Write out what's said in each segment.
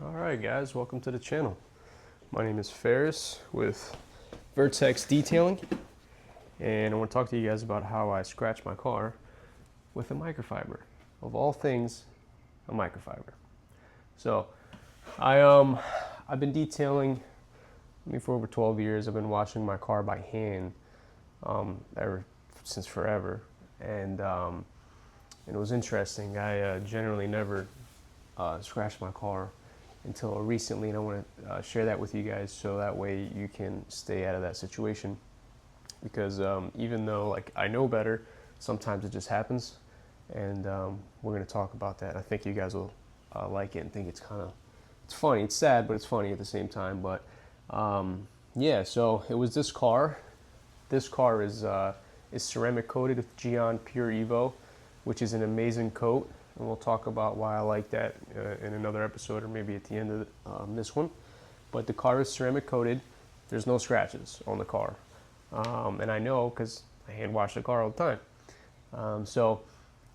Alright guys, welcome to the channel. My name is Ferris with Vertex Detailing, and I want to talk to you guys about how I scratch my car with a microfiber. Of all things, a microfiber. So I've been detailing for over 12 years. I've been washing my car by hand ever since forever, and it was interesting. I generally never scratched my car until recently, and I want to share that with you guys so that way you can stay out of that situation, because even though I know better, sometimes it just happens, and we're going to talk about that. I think you guys will like it and think it's funny. It's sad, but it's funny at the same time. But yeah, so it was this car. This car is ceramic coated with Geon Pure Evo, which is an amazing coat. And we'll talk about why I like that in another episode, or maybe at the end of this one. But the car is ceramic coated. There's no scratches on the car. And I know because I hand wash the car all the time. It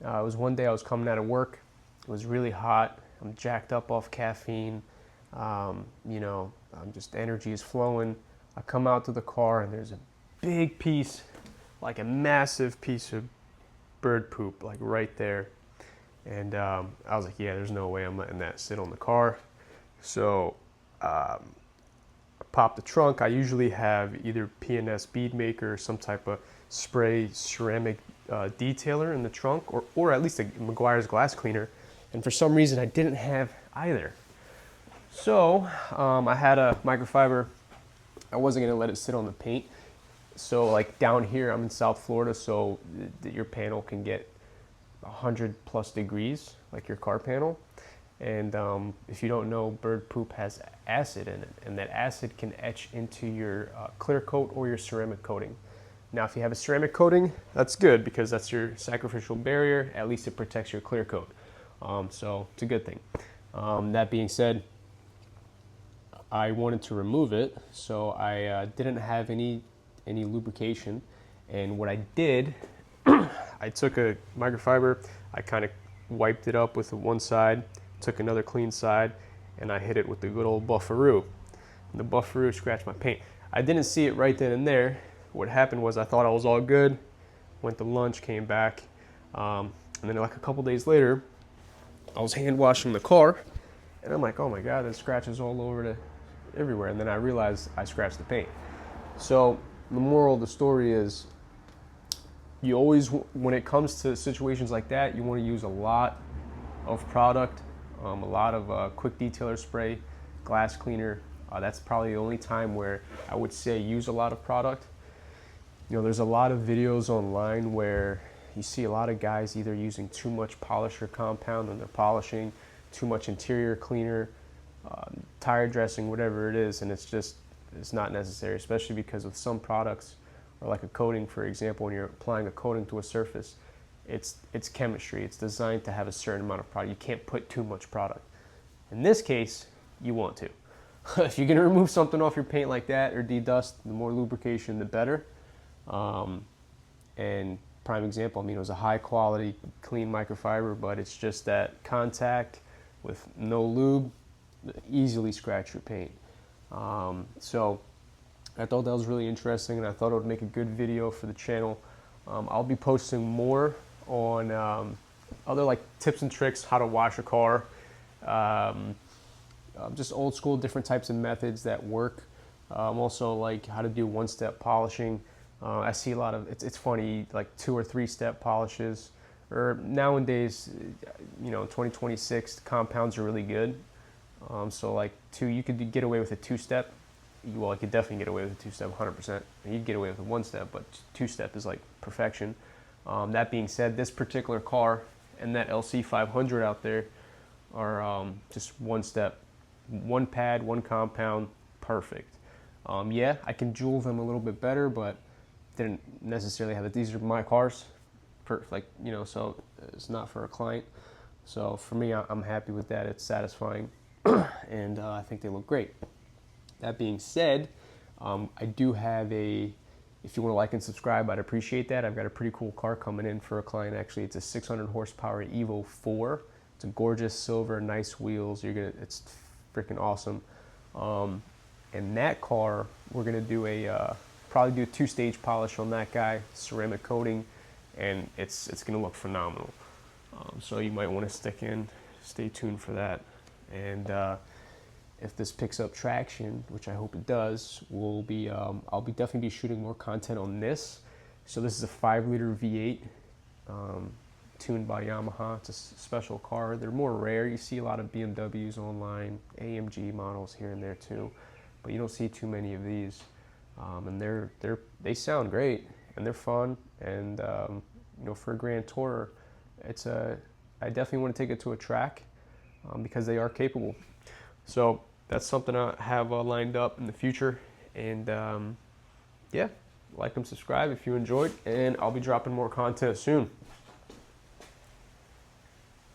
was one day I was coming out of work. It was really hot. I'm jacked up off caffeine. I'm just, energy is flowing. I come out to the car and there's a big piece, like a massive piece of bird poop, like right there. And I was like, yeah, there's no way I'm letting that sit on the car. So I popped the trunk. I usually have either P&S bead maker or some type of spray ceramic detailer in the trunk, or at least a Meguiar's glass cleaner. And for some reason, I didn't have either. So I had a microfiber. I wasn't gonna let it sit on the paint. So like down here, I'm in South Florida, so your panel can get 100+ degrees, like your car panel. And if you don't know, bird poop has acid in it, and that acid can etch into your clear coat or your ceramic coating. Now, if you have a ceramic coating, that's good because that's your sacrificial barrier. At least it protects your clear coat. So it's a good thing. That being said, I wanted to remove it, so I didn't have any lubrication. And what I did, I took a microfiber, I kind of wiped it up with one side, took another clean side, and I hit it with the good old buffaroo. And the buffaroo scratched my paint. I didn't see it right then and there. What happened was I thought I was all good, went to lunch, came back, and then like a couple days later, I was hand washing the car, and I'm like, oh my God, there's scratches all over everywhere. And then I realized I scratched the paint. So the moral of the story is, you always, when it comes to situations like that, you want to use a lot of product, a lot of quick detailer spray, glass cleaner. That's probably the only time where I would say use a lot of product. There's a lot of videos online where you see a lot of guys either using too much polisher compound when they're polishing, too much interior cleaner, tire dressing, whatever it is, and it's not necessary, especially because with some products, or like a coating, for example, when you're applying a coating to a surface, it's chemistry. It's designed to have a certain amount of product. You can't put too much product. In this case, you want to. If you're going to remove something off your paint like that or de-dust, the more lubrication, the better. And prime example, it was a high quality, clean microfiber, but it's just that contact with no lube, easily scratch your paint. So I thought that was really interesting, and I thought it would make a good video for the channel. I'll be posting more on other tips and tricks, how to wash a car, just old school, different types of methods that work. Also like how to do one-step polishing. I see a lot of, it's funny, like 2 or 3 step polishes, or nowadays, 2026, compounds are really good. So you could get away with a 2-step. Well, I could definitely get away with a 2-step, 100%. You'd get away with a 1-step, but 2-step is like perfection. That being said, this particular car and that LC500 out there are just 1-step, 1 pad, 1 compound, perfect. Yeah, I can jewel them a little bit better, but didn't necessarily have it. These are my cars, so it's not for a client. So for me, I'm happy with that. It's satisfying, and I think they look great. That being said, I do have if you want to like and subscribe, I'd appreciate that. I've got a pretty cool car coming in for a client, actually. It's a 600 horsepower Evo 4. It's a gorgeous silver, nice wheels. It's freaking awesome. And that car, we're gonna do probably do a 2-stage polish on that guy, ceramic coating, and it's gonna look phenomenal. So you might want to stay tuned for that. And if this picks up traction, which I hope it does, I'll definitely be shooting more content on this. So this is a 5-liter V8 tuned by Yamaha. It's a special car. They're more rare. You see a lot of BMWs online, AMG models here and there too, but you don't see too many of these. And they sound great and they're fun. And you know, for a Grand Tourer, I definitely want to take it to a track because they are capable. So that's something I have lined up in the future. And yeah, like and subscribe if you enjoyed, and I'll be dropping more content soon.